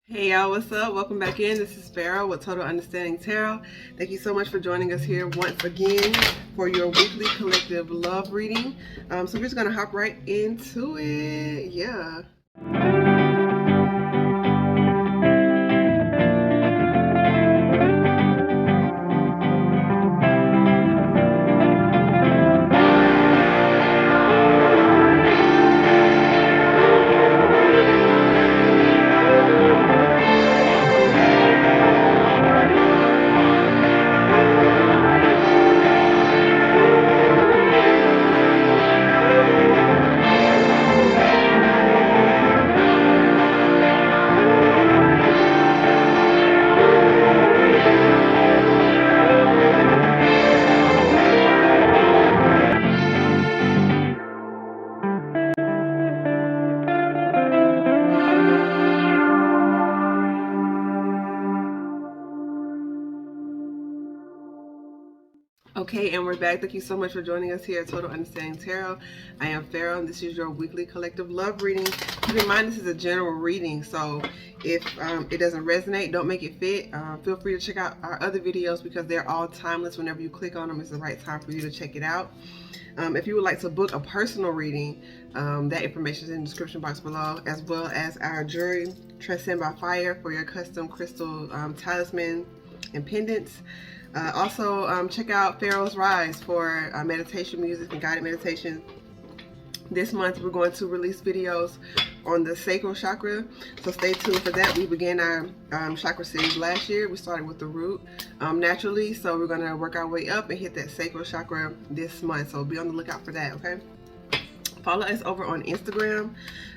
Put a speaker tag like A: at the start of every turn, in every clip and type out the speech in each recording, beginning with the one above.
A: Hey y'all, what's up? Welcome back in. This is Pharaoh with Total Understanding Tarot. Thank you so much for joining us here once again for your weekly collective love reading. So we're just going to hop right into it. Yeah. Okay, and we're back. Thank you so much for joining us here at Total Understanding Tarot. I am Pharaoh, and this is your weekly collective love reading. Keep in mind, this is a general reading, so if it doesn't resonate, don't make it fit. Feel free to check out our other videos because they're all timeless. Whenever you click on them, it's the right time for you to check it out. If you would like to book a personal reading, that information is in the description box below, as well as our jewelry, Transcend by Fire, for your custom crystal talisman and pendants. Also, check out Pharaoh's Rise for meditation music and guided meditation. This month, we're going to release videos on the sacral chakra, so stay tuned for that. We began our chakra series last year. We started with the root naturally, so we're going to work our way up and hit that sacral chakra this month, so be on the lookout for that, okay? Follow us over on Instagram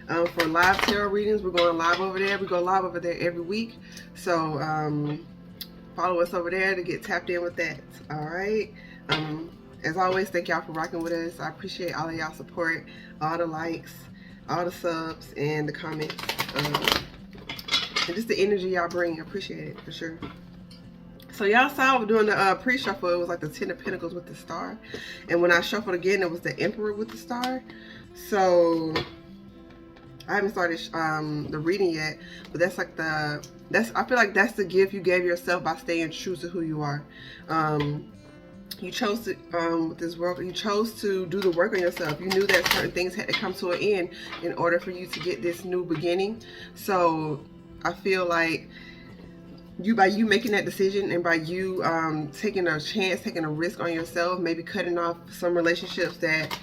A: for live tarot readings. We're going live over there. We go live over there every week, so follow us over there to get tapped in with that. All right. As always, thank y'all for rocking with us. I appreciate all of y'all support, all the likes, all the subs, and the comments, and just the energy y'all bring. I appreciate it for sure. So y'all saw doing the pre-shuffle, it was like the 10 of Pentacles with the star, and when I shuffled again, it was the Emperor with the star. So I haven't started the reading yet, but that's like I feel like that's the gift you gave yourself by staying true to who you are. You chose to, with this work, you chose to do the work on yourself. You knew that certain things had to come to an end in order for you to get this new beginning. So I feel like by you making that decision and by you taking a chance, taking a risk on yourself, maybe cutting off some relationships that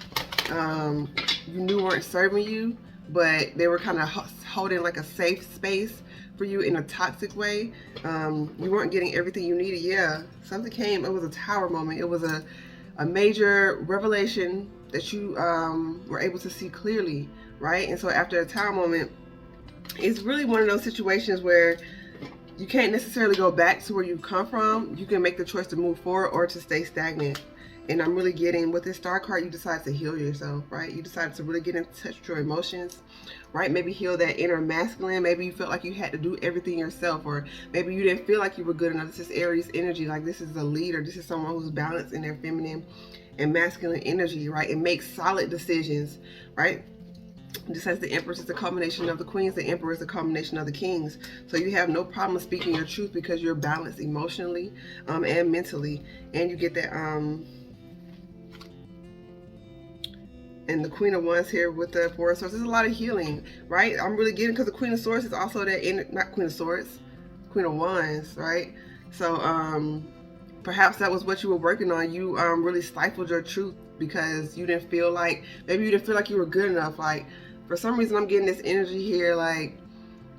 A: you knew weren't serving you, but they were kind of holding like a safe space for you in a toxic way. You weren't getting everything you needed. Yeah, something came. It was a tower moment. It was a major revelation that you were able to see clearly, right? And so after a tower moment, it's really one of those situations where you can't necessarily go back to where you've come from. You can make the choice to move forward or to stay stagnant. And I'm really getting, with this star card, you decided to heal yourself, right? You decided to really get in touch with your emotions, right? Maybe heal that inner masculine. Maybe you felt like you had to do everything yourself, or maybe you didn't feel like you were good enough. This is Aries energy. Like, this is a leader. This is someone who's balanced in their feminine and masculine energy, right? It makes solid decisions, right? Just as the Empress is the culmination of the queens, the Emperor is the culmination of the kings. So you have no problem speaking your truth because you're balanced emotionally and mentally. And you get that and the Queen of Wands here with the Four of Swords. There's a lot of healing, right? I'm really getting, because the Queen of Swords is also that, not Queen of Swords, Queen of Wands, right? So perhaps that was what you were working on. You really stifled your truth because you didn't feel like, maybe you didn't feel like you were good enough. Like, for some reason, I'm getting this energy here, like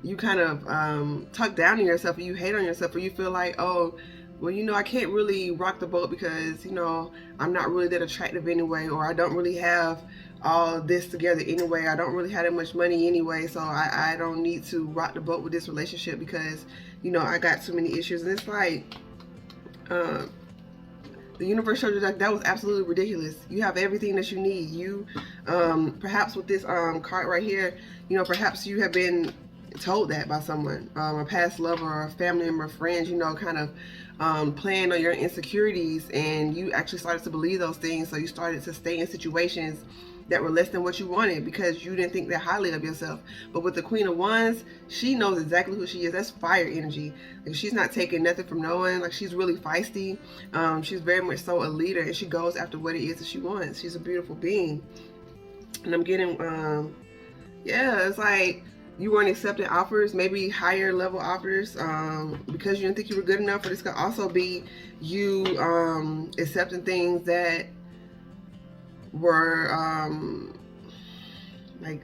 A: you kind of talk down to yourself, or you hate on yourself, or you feel like, oh, well, you know, I can't really rock the boat because, you know, I'm not really that attractive anyway, or I don't really have all this together anyway. I don't really have that much money anyway, so I don't need to rock the boat with this relationship because, you know, I got too many issues. And it's like, the universe showed you that was absolutely ridiculous. You have everything that you need. You, perhaps with this card right here, you know, perhaps you have been told that by someone, a past lover or a family member, friends, you know, kind of playing on your insecurities, and you actually started to believe those things. So you started to stay in situations that were less than what you wanted because you didn't think that highly of yourself. But with the Queen of Wands, she knows exactly who she is. That's fire energy. Like, she's not taking nothing from no one. Like, she's really feisty. She's very much so a leader, and she goes after what it is that she wants. She's a beautiful being. And I'm getting, yeah, it's like you weren't accepting offers, maybe higher level offers, because you didn't think you were good enough. Or this could also be you accepting things that were like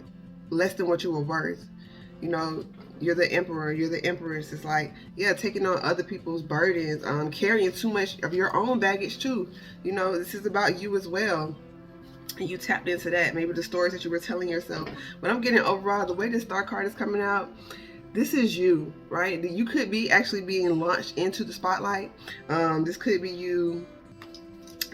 A: less than what you were worth. You know, you're the emperor, you're the empress. It's like, yeah, taking on other people's burdens, carrying too much of your own baggage too. You know, this is about you as well. And you tapped into that, maybe the stories that you were telling yourself. But I'm getting overall, the way this star card is coming out, this is you, right? You could be actually being launched into the spotlight. This could be you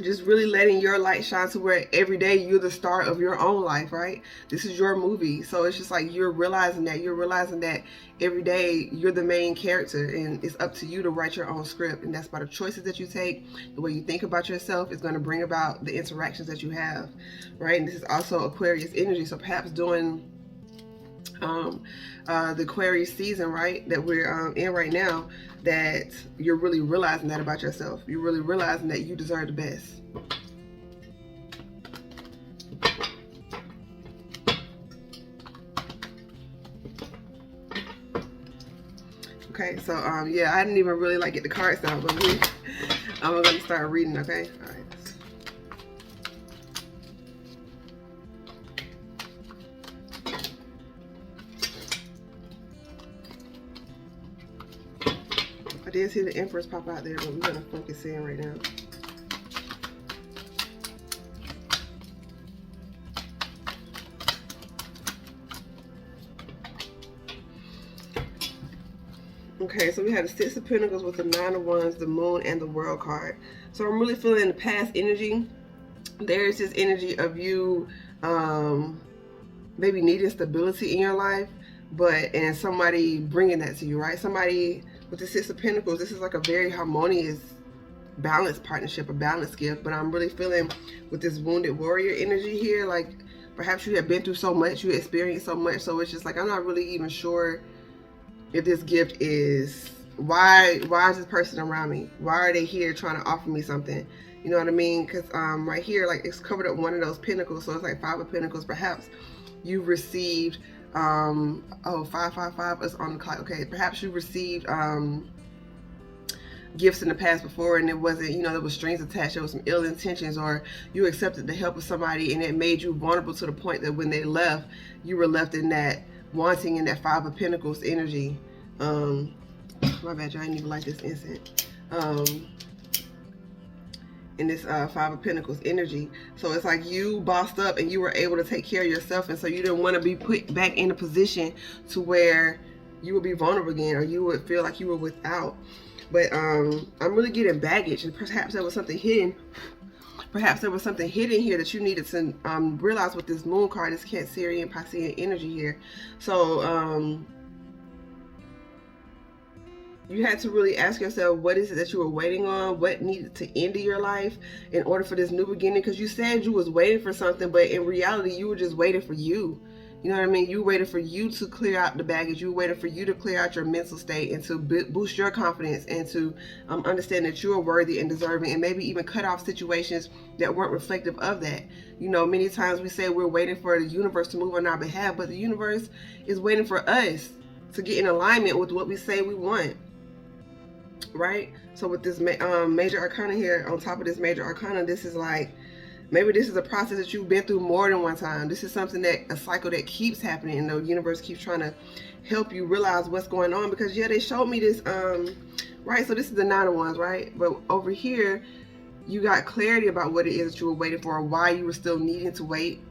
A: just really letting your light shine to where every day you're the star of your own life, right? This is your movie. So it's just like you're realizing that every day you're the main character, and it's up to you to write your own script. And that's by the choices that you take, the way you think about yourself is going to bring about the interactions that you have, right? And this is also Aquarius energy. So perhaps during the Aquarius season, right, that we're in right now, that you're really realizing that about yourself. You're really realizing that you deserve the best. Okay, so yeah, I didn't even really like get the cards out, but I'm gonna start reading. Okay, all right. I did see the Empress pop out there, but we're gonna focus in right now. Okay, so we had the Six of Pentacles with the Nine of Wands, the Moon, and the World card. So I'm really feeling the past energy. There's this energy of you maybe needing stability in your life, and somebody bringing that to you, right? Somebody with the Six of Pentacles, this is like a very harmonious, balanced partnership, a balanced gift. But I'm really feeling with this wounded warrior energy here, like perhaps you have been through so much, you experienced so much, so it's just like I'm not really even sure if this gift is, why is this person around me? Why are they here trying to offer me something? You know what I mean? Because right here, like, it's covered up one of those pentacles, so it's like Five of Pentacles. Perhaps you received oh, 555 is on the clock. Okay, perhaps you received gifts in the past before, and it wasn't, you know, there was strings attached, there was some ill intentions, or you accepted the help of somebody and it made you vulnerable to the point that when they left, you were left in that wanting, in that Five of Pentacles energy. My bad, y'all, I didn't even like this incense. In this Five of Pentacles energy. So it's like you bossed up and you were able to take care of yourself, and so you didn't want to be put back in a position to where you would be vulnerable again, or you would feel like you were without. But I'm really getting baggage, and perhaps there was something hidden. Perhaps there was something hidden here that you needed to realize with this Moon card, this Cancerian, Piscean energy here. So you had to really ask yourself, what is it that you were waiting on? What needed to end in your life in order for this new beginning? Because you said you was waiting for something, but in reality, you were just waiting for you. You know what I mean? You waited for you to clear out the baggage. You waited for you to clear out your mental state and to boost your confidence, and to understand that you are worthy and deserving, and maybe even cut off situations that weren't reflective of that. You know, many times we say we're waiting for the universe to move on our behalf, but the universe is waiting for us to get in alignment with what we say we want. Right? So with this major arcana here, on top of this major arcana, this is like, maybe this is a process that you've been through more than one time. This is something a cycle that keeps happening, and the universe keeps trying to help you realize what's going on. Because yeah, they showed me this, right? So this is the Nine of Wands, right? But over here, you got clarity about what it is that you were waiting for, or why you were still needing to wait,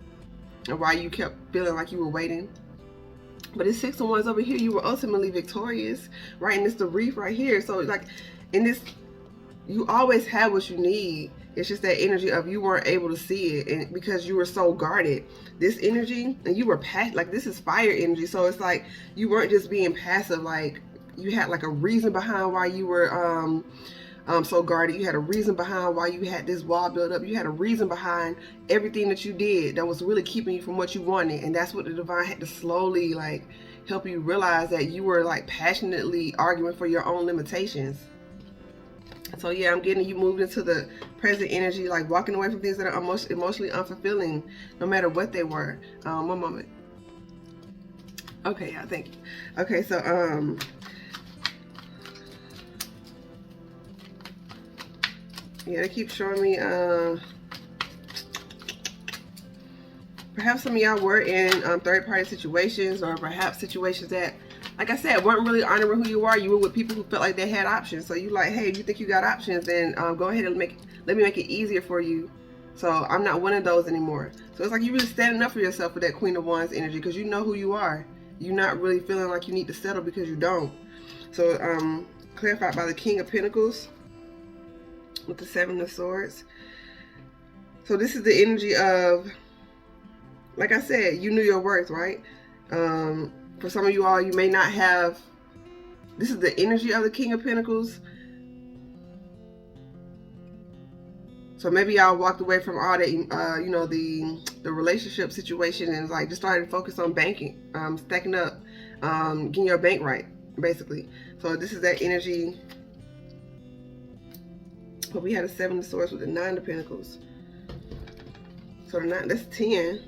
A: or why you kept feeling like you were waiting. But it's Six of Wands over here, you were ultimately victorious, right? And it's the Reef right here. So like in this, you always have what you need. It's just that energy of you weren't able to see it, and because you were so guarded. This energy, and you were like, this is fire energy. So it's like you weren't just being passive, like you had like a reason behind why you were so guarded. You had a reason behind why you had this wall built up. You had a reason behind everything that you did that was really keeping you from what you wanted. And that's what the divine had to slowly like help you realize, that you were like passionately arguing for your own limitations. So yeah, I'm getting you moved into the present energy, like walking away from things that are emotionally unfulfilling, no matter what they were. One moment. Okay, yeah, thank you. Okay, so yeah, they keep showing me perhaps some of y'all were in third-party situations, or perhaps situations that, like I said, weren't really honoring who you are. You were with people who felt like they had options. So you like, hey, you think you got options, then go ahead and let me make it easier for you. So I'm not one of those anymore. So it's like you really standing up for yourself with that Queen of Wands energy, because you know who you are. You're not really feeling like you need to settle because you don't. So clarified by the King of Pentacles with the Seven of Swords. So this is the energy of, like I said, you knew your worth, right? For some of you all, you may not have, this is the energy of the King of Pentacles. So maybe y'all walked away from all that, you know, the relationship situation, and like just started to focus on banking, stacking up, getting your bank right, basically. So this is that energy. But we had a Seven of Swords with the Nine of Pentacles. So the nine, that's 10.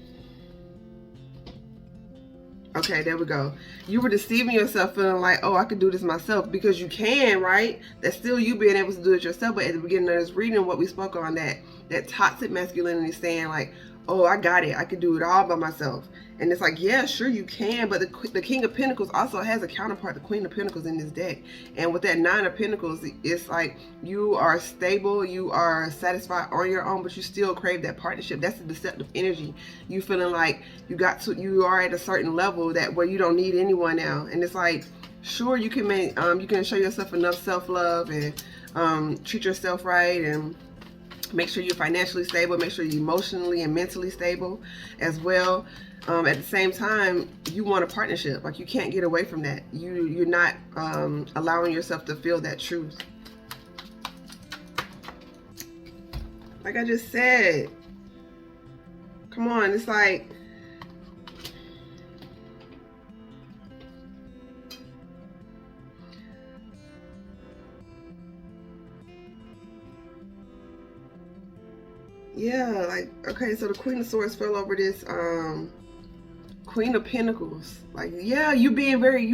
A: Okay, there we go. You were deceiving yourself, feeling like, oh, I could do this myself, because you can, right? That's still you being able to do it yourself. But at the beginning of this reading, what we spoke on, that toxic masculinity, saying like, oh, I got it, I could do it all by myself. And it's like, yeah, sure you can, but the King of Pentacles also has a counterpart, the Queen of Pentacles, in this deck. And with that Nine of Pentacles, it's like you are stable, you are satisfied on your own, but you still crave that partnership. That's the deceptive energy. You feeling like you are at a certain level that where you don't need anyone now. And it's like, sure, you can show yourself enough self-love and treat yourself right, and make sure you're financially stable, make sure you're emotionally and mentally stable as well. At the same time, you want a partnership. Like, you can't get away from that. You're not allowing yourself to feel that truth. Like I just said, come on, it's like, yeah, like, okay, so the Queen of Swords fell over this Queen of Pentacles. Like, yeah, you were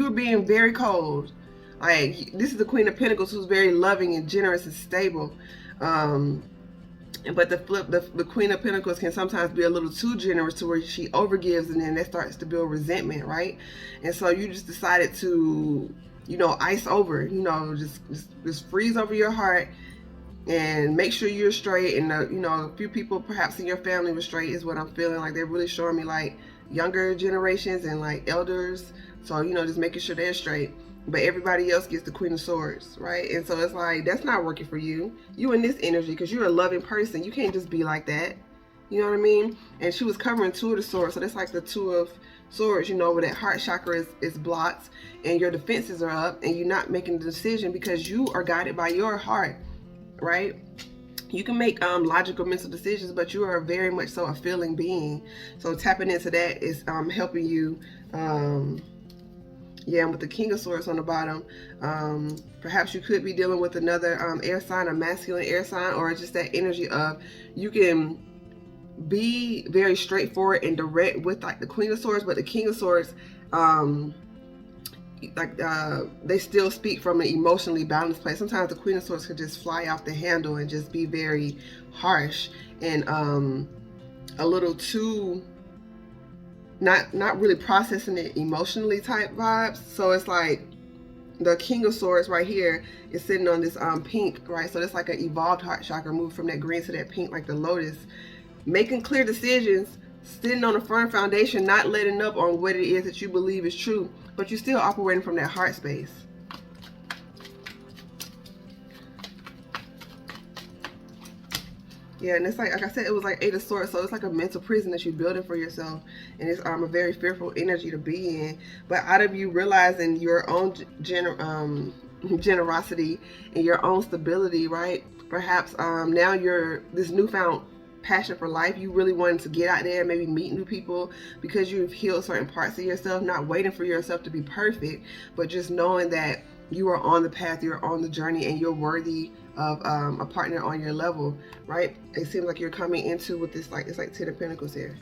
A: being very cold. Like, this is the Queen of Pentacles, who's very loving and generous and stable. But the Queen of Pentacles can sometimes be a little too generous, to where she overgives, and then that starts to build resentment, right? And so you just decided to, you know, ice over, you know, just freeze over your heart and make sure you're straight. And you know, a few people perhaps in your family were straight, is what I'm feeling. Like, they're really showing me like younger generations and like elders. So, you know, just making sure they're straight. But everybody else gets the Queen of Swords, right? And so it's like, that's not working for you. You in this energy, because you're a loving person. You can't just be like that. You know what I mean? And she was covering Two of the Swords. So that's like the Two of Swords, you know, where that heart chakra is blocked and your defenses are up, and you're not making the decision because you are guided by your heart, right? You can make logical mental decisions, but you are very much so a feeling being. So tapping into that is helping you. Yeah, and with the King of Swords on the bottom, perhaps you could be dealing with another air sign, a masculine air sign, or just that energy of, you can be very straightforward and direct with like the Queen of Swords, but the King of Swords, they still speak from an emotionally balanced place. Sometimes the Queen of Swords could just fly off the handle and just be very harsh and a little too not really processing it emotionally type vibes. So it's like the King of Swords right here is sitting on this pink, right? So that's like an evolved heart chakra, moved from that green to that pink, like the lotus, making clear decisions, sitting on a firm foundation, not letting up on what it is that you believe is true, but you're still operating from that heart space. Yeah, and it's like I said, it was like Eight of Swords, so it's like a mental prison that you're building for yourself, and it's a very fearful energy to be in. But out of you realizing your own generosity and your own stability, right? Perhaps now you're this newfound passion for life. You really wanted to get out there and maybe meet new people because you've healed certain parts of yourself, not waiting for yourself to be perfect, but just knowing that you are on the path, you're on the journey, and you're worthy of a partner on your level, right? It seems like you're coming into with this, like, it's like 10 of Pentacles here.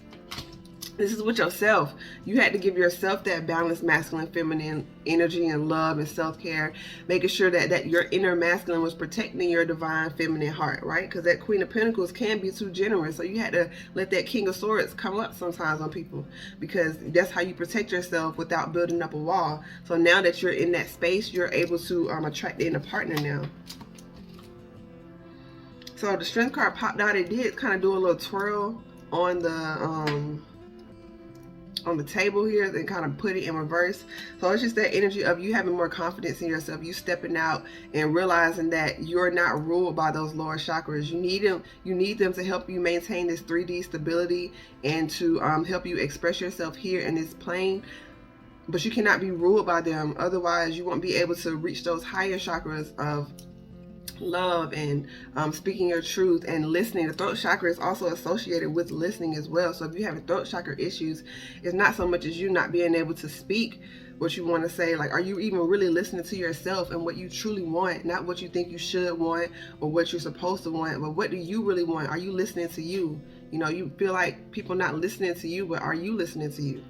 A: This is with yourself. You had to give yourself that balanced masculine, feminine energy and love and self-care, making sure that your inner masculine was protecting your divine feminine heart, right? Because that Queen of Pentacles can be too generous. So you had to let that King of Swords come up sometimes on people, because that's how you protect yourself without building up a wall. So now that you're in that space, you're able to attract in a partner now. So the Strength card popped out. It did kind of do a little twirl on the table here and kind of put it in reverse. So it's just that energy of you having more confidence in yourself, you stepping out and realizing that you're not ruled by those lower chakras. You need them to help you maintain this 3D stability and to help you express yourself here in this plane, but you cannot be ruled by them. Otherwise you won't be able to reach those higher chakras of love and speaking your truth and listening. The throat chakra is also associated with listening as well. So if you have throat chakra issues, it's not so much as you not being able to speak what you want to say. Like, are you even really listening to yourself and what you truly want? Not what you think you should want or what you're supposed to want, but what do you really want? Are you listening to you? You know, you feel like people not listening to you, but are you listening to you?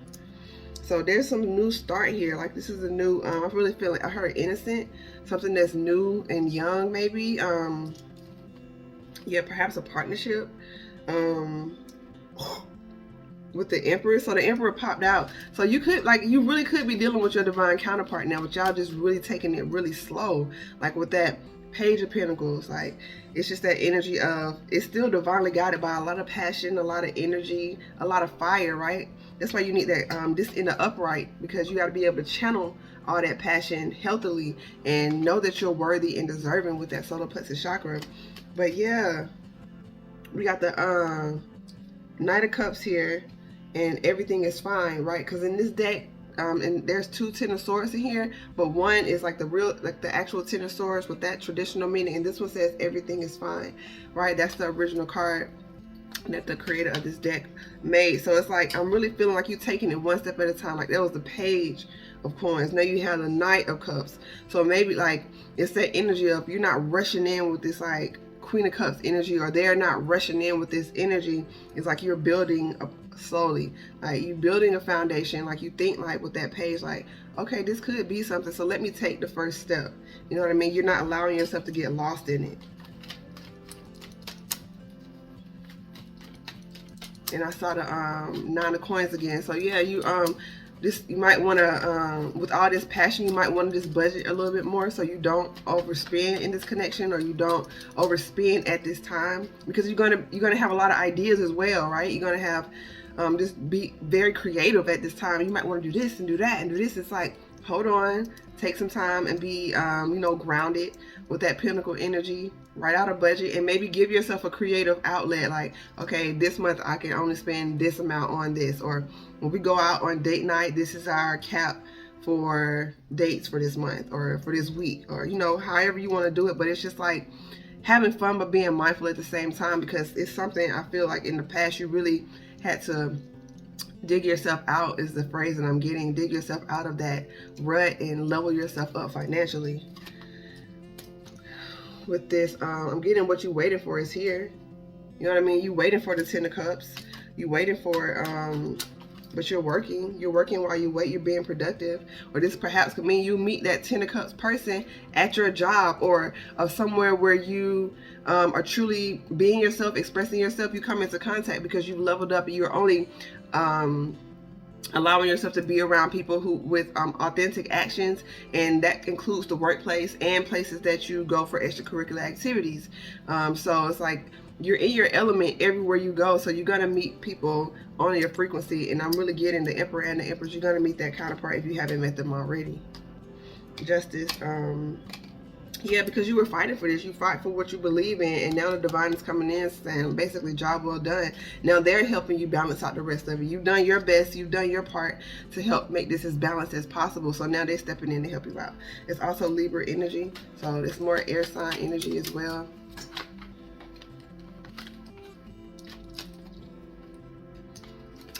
A: So there's some new start here. Like, this is a new, I really feel like I heard innocent, something that's new and young maybe. Yeah, perhaps a partnership with the Emperor. So the Emperor popped out. So you could, like, you really could be dealing with your divine counterpart now, but y'all just really taking it really slow. Like with that Page of Pentacles, like, it's just that energy of, it's still divinely guided by a lot of passion, a lot of energy, a lot of fire, right? That's why you need that this in the upright, because you got to be able to channel all that passion healthily and know that you're worthy and deserving with that solar plexus chakra. But yeah, we got the Knight of Cups here, and everything is fine, right? Because in this deck, and there's 2 Ten of Swords in here, but one is like the real, like the actual Ten of Swords with that traditional meaning, and this one says everything is fine, right? That's the original card that the creator of this deck made. So it's like, I'm really feeling like you're taking it one step at a time. Like, that was the Page of Coins. Now you have the Knight of Cups. So maybe like it's that energy of you're not rushing in with this like Queen of Cups energy, or they're not rushing in with this energy. It's like you're building slowly, like you building a foundation. Like you think like with that page, like, okay, this could be something, so let me take the first step. You know what I mean? You're not allowing yourself to get lost in it. And I saw the 9 of Coins again. So yeah, you you might want to with all this passion, you might want to just budget a little bit more so you don't overspend in this connection, or you don't overspend at this time, because you're gonna have a lot of ideas as well, right? You're gonna have just be very creative at this time. You might want to do this and do that and do this. It's like, hold on, take some time and be you know, grounded with that Pentacle energy. Write out a budget and maybe give yourself a creative outlet. Like, okay, this month I can only spend this amount on this, or when we go out on date night, this is our cap for dates for this month or for this week, or you know, however you want to do it. But it's just like having fun but being mindful at the same time, because it's something I feel like in the past you really had to dig yourself out, is the phrase that I'm getting. Dig yourself out of that rut and level yourself up financially. With this, I'm getting what you waiting for is here. You know what I mean? You waiting for the 10 of Cups. You waiting for, but you're working. You're working while you wait. You're being productive. Or this perhaps could mean you meet that 10 of Cups person at your job, or somewhere where you are truly being yourself, expressing yourself. You come into contact because you've leveled up and you're only allowing yourself to be around people who with authentic actions, and that includes the workplace and places that you go for extracurricular activities. So it's like you're in your element everywhere you go, so you're gonna meet people on your frequency. And I'm really getting the Emperor and the Empress. You're gonna meet that counterpart if you haven't met them already. Justice, Yeah, because you were fighting for this. You fight for what you believe in, and now the divine is coming in saying, basically, job well done. Now they're helping you balance out the rest of it. You've done your best. You've done your part to help make this as balanced as possible. So now they're stepping in to help you out. It's also Libra energy, so it's more air sign energy as well.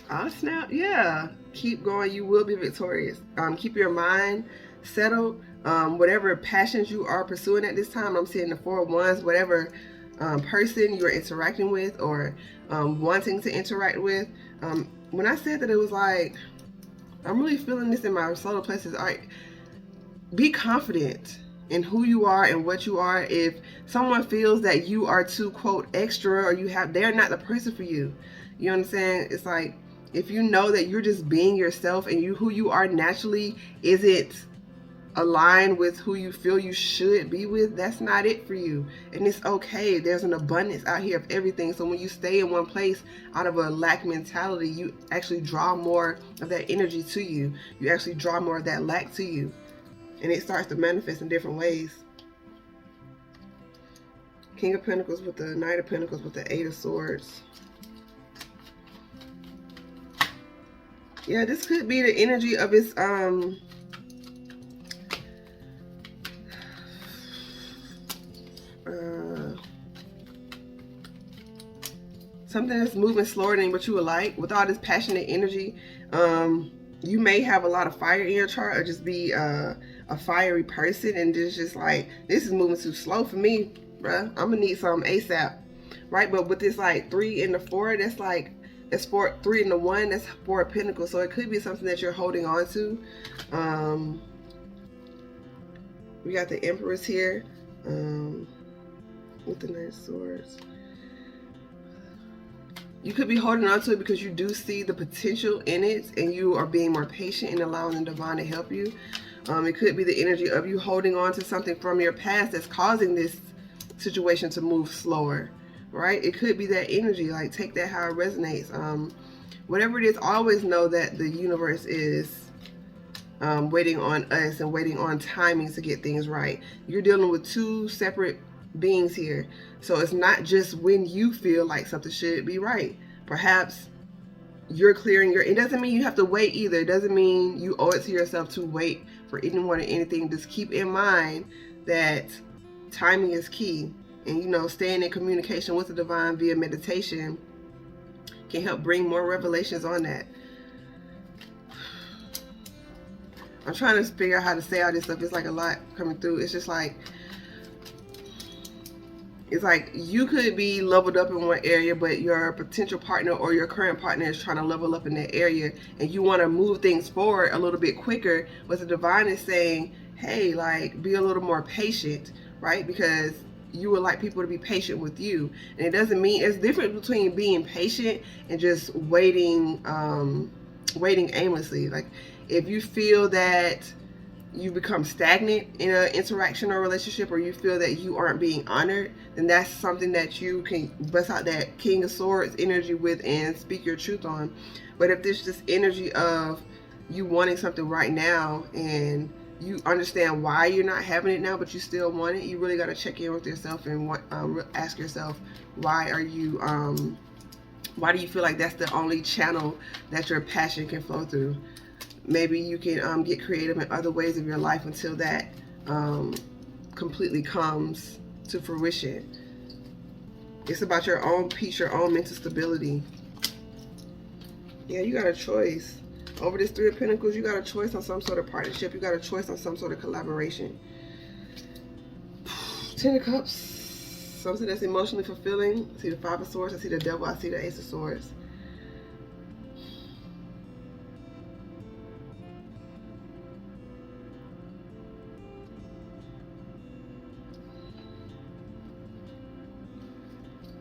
A: Oh, snap. Yeah. Keep going. You will be victorious. Keep your mind settled. Whatever passions you are pursuing at this time, I'm seeing the Four of Wands, whatever person you're interacting with or wanting to interact with. When I said that, it was like, I'm really feeling this in my solar plexus. All right, be confident in who you are and what you are. If someone feels that you are too, quote, extra, or they're not the person for you. You know what I'm saying? It's like, if you know that you're just being yourself and who you are naturally isn't aligned with who you feel you should be with, that's not it for you. And it's okay. There's an abundance out here of everything. So when you stay in one place out of a lack mentality, you actually draw more of that energy to you. You actually draw more of that lack to you. And it starts to manifest in different ways. King of Pentacles with the Knight of Pentacles with the Eight of Swords. Yeah, this could be the energy of his something that's moving slower than what you would like. With all this passionate energy, you may have a lot of fire in your chart, or just be a fiery person, and just like, this is moving too slow for me, bruh. I'm gonna need some ASAP, right? But with this like 3 and the 4, that's like, it's 3 and the 1, that's 4 of Pentacles. So it could be something that you're holding on to. We got the Empress here with the Knight of Swords. You could be holding on to it because you do see the potential in it, and you are being more patient and allowing the divine to help you. It could be the energy of you holding on to something from your past that's causing this situation to move slower, right? It could be that energy. Like, take that how it resonates. Whatever it is, always know that the universe is waiting on us and waiting on timing to get things right. You're dealing with two separate beings here. So it's not just when you feel like something should be right. Perhaps you're clearing your, it doesn't mean you have to wait either. It doesn't mean you owe it to yourself to wait for anyone or anything. Just keep in mind that timing is key. And, you know, staying in communication with the divine via meditation can help bring more revelations on that. I'm trying to figure out how to say all this stuff. It's like a lot coming through. It's just like, it's like you could be leveled up in one area, but your potential partner or your current partner is trying to level up in that area, and you want to move things forward a little bit quicker. But the divine is saying, hey, like, be a little more patient, right? Because you would like people to be patient with you. And it doesn't mean, it's different between being patient and just waiting aimlessly. Like, if you feel that you become stagnant in an interaction or relationship, or you feel that you aren't being honored, then that's something that you can bust out that King of Swords energy with and speak your truth on. But if there's this energy of you wanting something right now, and you understand why you're not having it now, but you still want it, you really got to check in with yourself and ask yourself, why do you feel like that's the only channel that your passion can flow through? Maybe you can get creative in other ways of your life until that completely comes to fruition. It's about your own peace, your own mental stability. Yeah, you got a choice. Over this 3 of Pentacles, you got a choice on some sort of partnership. You got a choice on some sort of collaboration. 10 of Cups, something that's emotionally fulfilling. I see the 5 of Swords, I see the Devil, I see the Ace of Swords.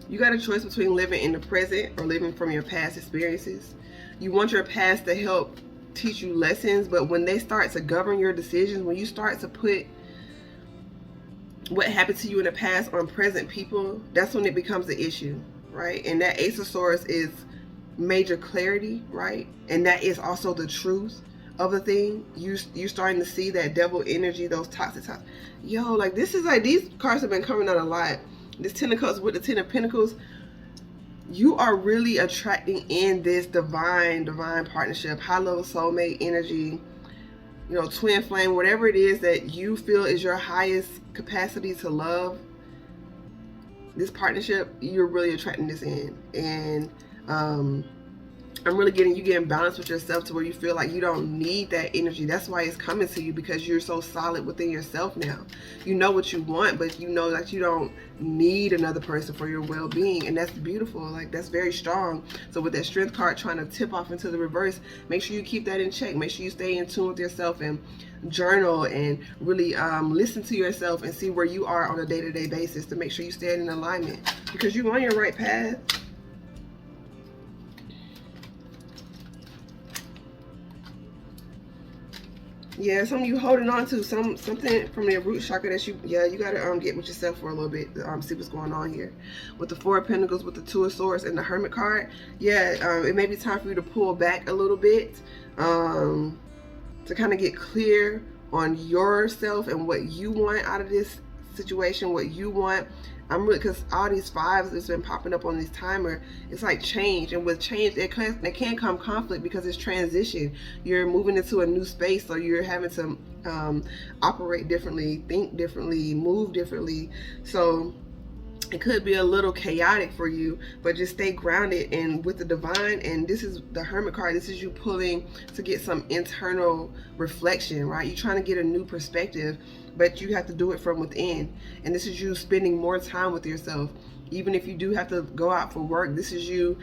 A: You got a choice between living in the present or living from your past experiences. You want your past to help teach you lessons, but when they start to govern your decisions, when you start to put what happened to you in the past on present people, that's when it becomes the issue, right? And that Ace of Swords is major clarity, right? And that is also the truth. of the thing, you starting to see that devil energy, those toxic. Yo, like this is like, these cards have been coming out a lot. This Ten of Cups with the Ten of Pentacles. You are really attracting in this divine partnership, high level soulmate energy, you know, twin flame, whatever it is that you feel is your highest capacity to love. This partnership, you're really attracting this in. And I'm really getting balanced with yourself to where you feel like you don't need that energy. That's why it's coming to you, because you're so solid within yourself now. You know what you want, but you know that you don't need another person for your well-being, and that's beautiful. Like, that's very strong. So with that Strength card trying to tip off into the reverse, make sure you keep that in check. Make sure you stay in tune with yourself and journal and really listen to yourself and see where you are on a day-to-day basis to make sure you stay in alignment, because you're on your right path. Yeah, something you holding on to, something from your root chakra that you gotta get with yourself for a little bit, see what's going on here. With the Four of Pentacles, with the Two of Swords, and the Hermit card, it may be time for you to pull back a little bit, to kind of get clear on yourself and what you want out of this situation, what you want. I'm really, because all these fives that's been popping up on this timer, it's like change, and with change there can come conflict, because it's transition. You're moving into a new space, so you're having to operate differently, think differently, move differently. So it could be a little chaotic for you, but just stay grounded and with the divine. And this is the Hermit card. This is you pulling to get some internal reflection, right? You're trying to get a new perspective, but you have to do it from within. And this is you spending more time with yourself. Even if you do have to go out for work, this is you,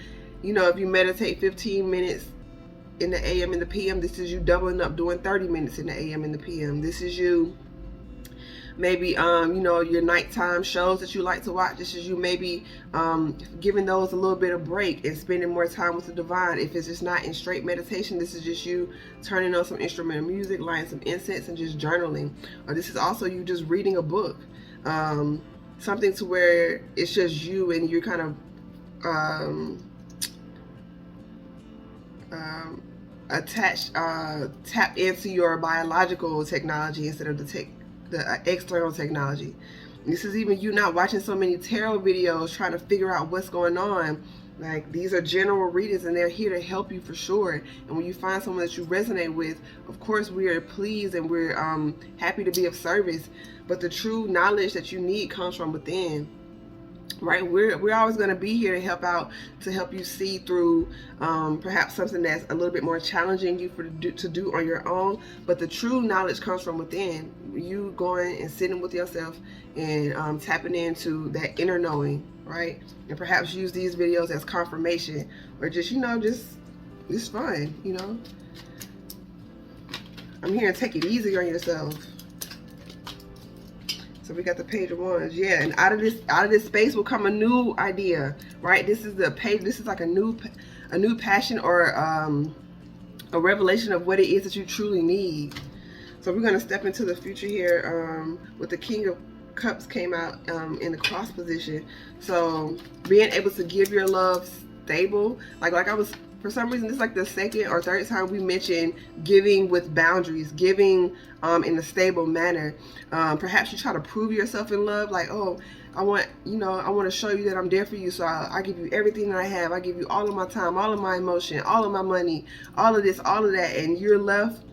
A: you know, if you meditate 15 minutes in the AM and the PM, this is you doubling up, doing 30 minutes in the AM and the PM. This is you maybe you know, your nighttime shows that you like to watch. This is you maybe giving those a little bit of break and spending more time with the divine. If it's just not in straight meditation, this is just you turning on some instrumental music, lighting some incense, and just journaling. Or this is also you just reading a book, something to where it's just you and you're kind of attached, tap into your biological technology instead of the external technology. This is even you not watching so many tarot videos trying to figure out what's going on. Like, these are general readings and they're here to help you for sure. And when you find someone that you resonate with, of course we are pleased and we're happy to be of service, but the true knowledge that you need comes from within. Right, we're always going to be here to help out, to help you see through perhaps something that's a little bit more challenging you to do on your own. But the true knowledge comes from within. You going and sitting with yourself and tapping into that inner knowing, right? And perhaps use these videos as confirmation, or just, you know, just fun, you know. I'm here to take it easy on yourself. So we got the Page of Wands, yeah, and out of this space will come a new idea, right? This is the page. This is like a new passion or a revelation of what it is that you truly need. So we're gonna step into the future here. With the King of Cups came out in the cross position. So being able to give your love stable, like I was. For some reason, this is like the second or third time we mentioned giving with boundaries, giving in a stable manner. Perhaps you try to prove yourself in love, like, oh, I want to show you that I'm there for you, so I give you everything that I have. I give you all of my time, all of my emotion, all of my money, all of this, all of that, and you're left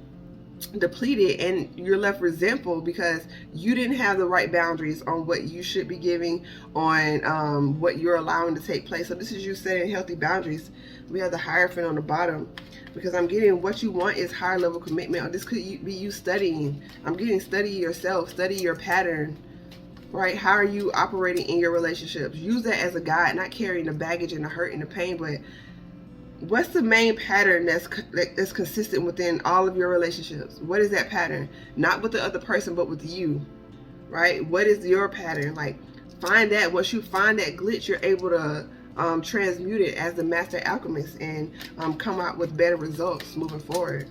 A: depleted and you're left resentful because you didn't have the right boundaries on what you should be giving, on what you're allowing to take place. So this is you setting healthy boundaries. We have the Hierophant on the bottom, because I'm getting what you want is higher level commitment, or this could be you studying. I'm getting study yourself, study your pattern, right? How are you operating in your relationships? Use that as a guide, not carrying the baggage and the hurt and the pain, but what's the main pattern that's consistent within all of your relationships? What is that pattern? Not with the other person, but with you, right? What is your pattern? Like, find that. Once you find that glitch, you're able to transmute it as the master alchemist and come out with better results moving forward.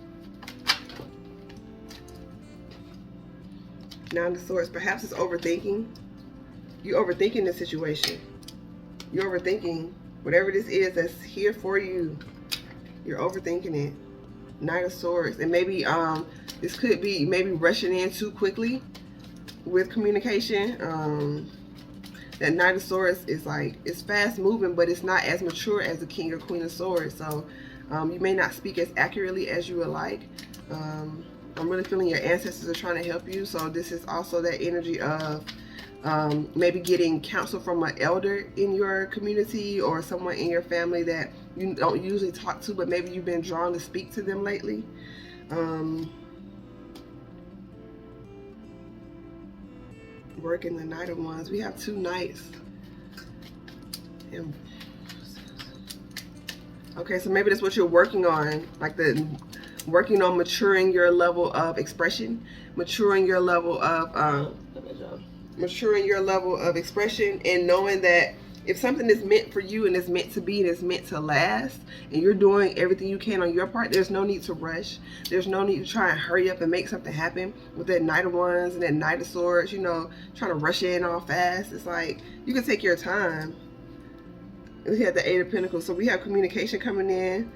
A: Nine of Swords. Perhaps it's overthinking. You're overthinking the situation. You're overthinking whatever this is that's here for you. You're overthinking it. Knight of Swords. And maybe this could be maybe rushing in too quickly with communication. That Knight of Swords is like, it's fast moving, but it's not as mature as the King or Queen of Swords. So you may not speak as accurately as you would like. I'm really feeling your ancestors are trying to help you. So this is also that energy of maybe getting counsel from an elder in your community or someone in your family that you don't usually talk to, but maybe you've been drawn to speak to them lately. Working the Knight of Wands. We have 2 knights. And okay, so maybe that's what you're working on, like working on maturing your level of expression, maturing your level of expression, and knowing that if something is meant for you and is meant to be and is meant to last, and you're doing everything you can on your part, there's no need to rush. There's no need to try and hurry up and make something happen with that Knight of Wands and that Knight of Swords, you know, trying to rush in all fast. It's like, you can take your time. We have the 8 of Pentacles, so we have communication coming in.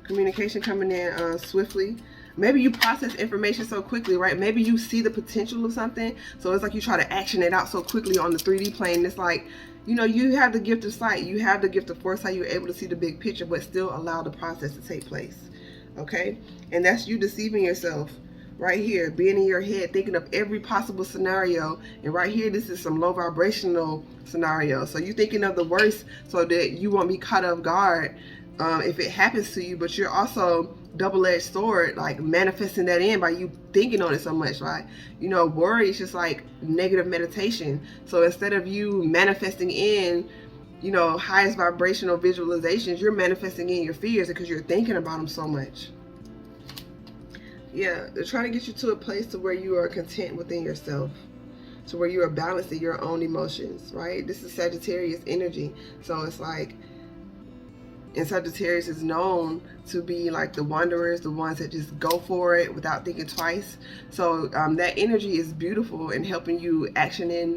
A: Communication coming in swiftly. Maybe you process information so quickly, right? Maybe you see the potential of something, so it's like you try to action it out so quickly on the 3D plane. It's like, you know, you have the gift of sight, you have the gift of foresight, you're able to see the big picture, but still allow the process to take place, okay? And that's you deceiving yourself right here, being in your head, thinking of every possible scenario. And right here, this is some low vibrational scenario. So you're thinking of the worst so that you won't be caught off guard if it happens to you, but you're also double-edged sword, like manifesting that in by you thinking on it so much, right? You know, worry is just like negative meditation. So instead of you manifesting in, you know, highest vibrational visualizations, you're manifesting in your fears because you're thinking about them so much. Yeah, they're trying to get you to a place to where you are content within yourself, to where you are balancing your own emotions, right? This is Sagittarius energy. So it's like, and Sagittarius is known to be like the wanderers, the ones that just go for it without thinking twice. So that energy is beautiful in helping you action in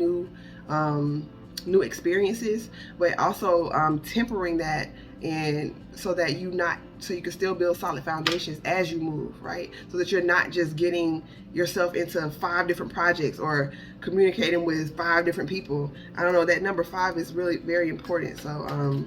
A: new experiences, but also tempering that, and so that you can still build solid foundations as you move, right? So that you're not just getting yourself into 5 different projects or communicating with 5 different people. I don't know, that number 5 is really very important. So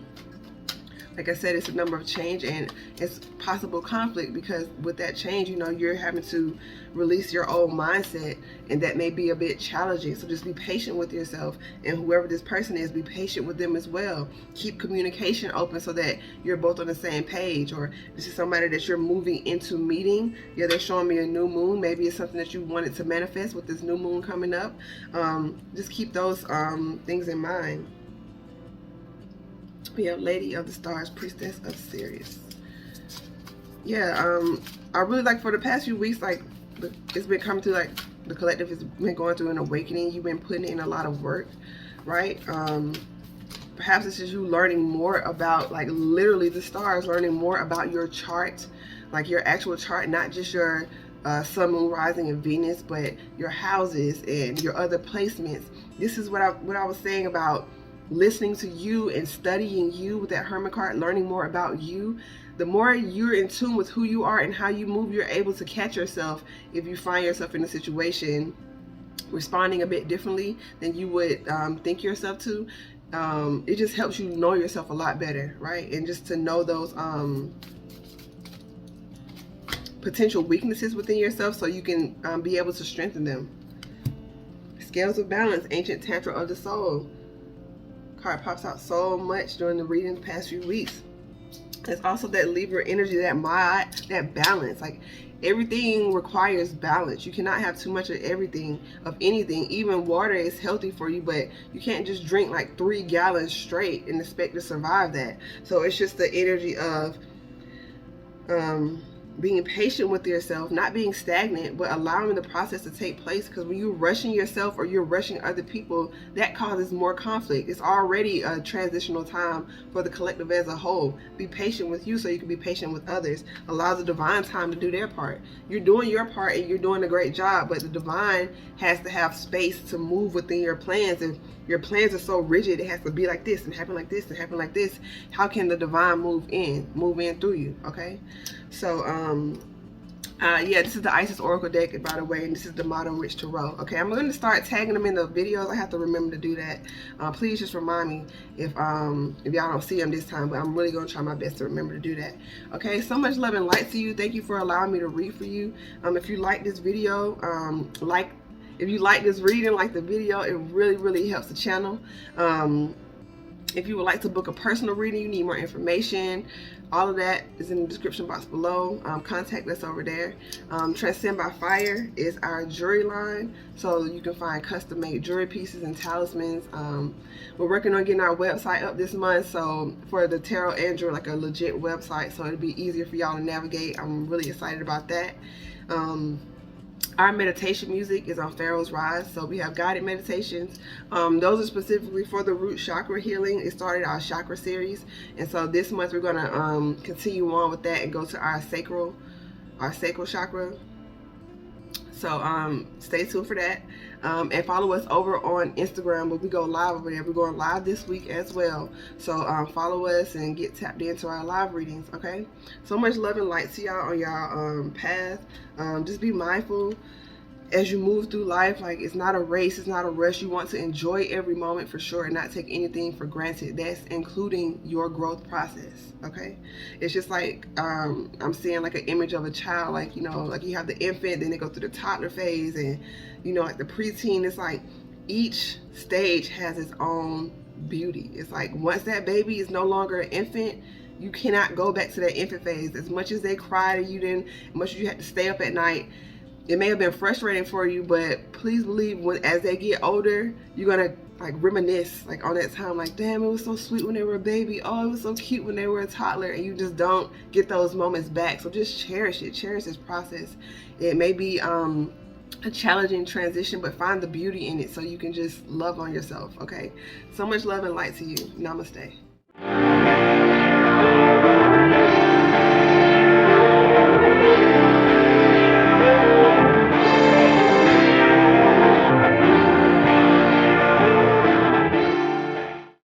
A: like I said, it's a number of change, and it's possible conflict, because with that change, you know, you're having to release your old mindset, and that may be a bit challenging. So just be patient with yourself, and whoever this person is, be patient with them as well. Keep communication open so that you're both on the same page. Or this is somebody that you're moving into meeting. Yeah, they're showing me a new moon. Maybe it's something that you wanted to manifest with this new moon coming up. Just keep those things in mind. We have Lady of the Stars, Priestess of Sirius. Yeah, I really like, for the past few weeks, like it's been coming through, like the collective has been going through an awakening. You've been putting in a lot of work, right? Perhaps this is you learning more about, like, literally the stars, learning more about your chart, like your actual chart, not just your sun, moon, rising, and Venus, but your houses and your other placements. This is what I was saying about listening to you and studying you with that Hermit card, learning more about you. The more you're in tune with who you are and how you move, you're able to catch yourself if you find yourself in a situation responding a bit differently than you would think yourself to. It just helps you know yourself a lot better, right? And just to know those potential weaknesses within yourself, so you can be able to strengthen them. Scales of Balance, Ancient Tantra of the Soul. Card pops out so much during the reading the past few weeks. It's also that Libra energy, that balance. Like, everything requires balance. You cannot have too much of everything, of anything. Even water is healthy for you, but you can't just drink like 3 gallons straight and expect to survive that. So it's just the energy of being patient with yourself, not being stagnant, but allowing the process to take place. Because when you're rushing yourself or you're rushing other people, that causes more conflict. It's already a transitional time for the collective as a whole. Be patient with you so you can be patient with others. Allow the divine time to do their part. You're doing your part and you're doing a great job, but the divine has to have space to move within your plans. If your plans are so rigid, it has to be like this and happen like this and happen like this, how can the divine move in through you? Okay, so yeah, this is the Isis Oracle deck, by the way, and this is the Modern Witch Tarot. Okay, I'm going to start tagging them in the videos. I have to remember to do that. Please just remind me if y'all don't see them this time, but I'm really going to try my best to remember to do that. Okay, so much love and light to you. Thank you for allowing me to read for you. If you like this video, if you like this reading, like the video, it really helps the channel. If you would like to book a personal reading, you need more information, all of that is in the description box below. Contact us over there. Transcend by Fire is our jewelry line, so you can find custom made jewelry pieces and talismans. We're working on getting our website up this month, so for the tarot and jewelry, like a legit website, so it'll be easier for y'all to navigate. I'm really excited about that. Our meditation music is on Pharaoh's Rise, so we have guided meditations. Those are specifically for the root chakra healing. It started our chakra series, and so this month we're going to continue on with that and go to our sacral chakra. So stay tuned for that, and follow us over on Instagram, where we go live over there. We're going live this week as well, so follow us and get tapped into our live readings. Okay, so much love and light to y'all on y'all path. Just be mindful as you move through life. Like, it's not a race, it's not a rush. You want to enjoy every moment for sure and not take anything for granted. That's including your growth process. Okay, it's just like I'm seeing like an image of a child, like, you know, like you have the infant, then they go through the toddler phase, and you know, like the preteen. It's like each stage has its own beauty. It's like once that baby is no longer an infant, you cannot go back to that infant phase. As much as they cry to you, then as much as you had to stay up at night, it may have been frustrating for you, but please believe as they get older, you're gonna like reminisce like on that time, like, damn, it was so sweet when they were a baby. Oh, it was so cute when they were a toddler. And you just don't get those moments back. So just cherish it. Cherish this process. It may be a challenging transition, but find the beauty in it so you can just love on yourself. Okay, so much love and light to you. Namaste.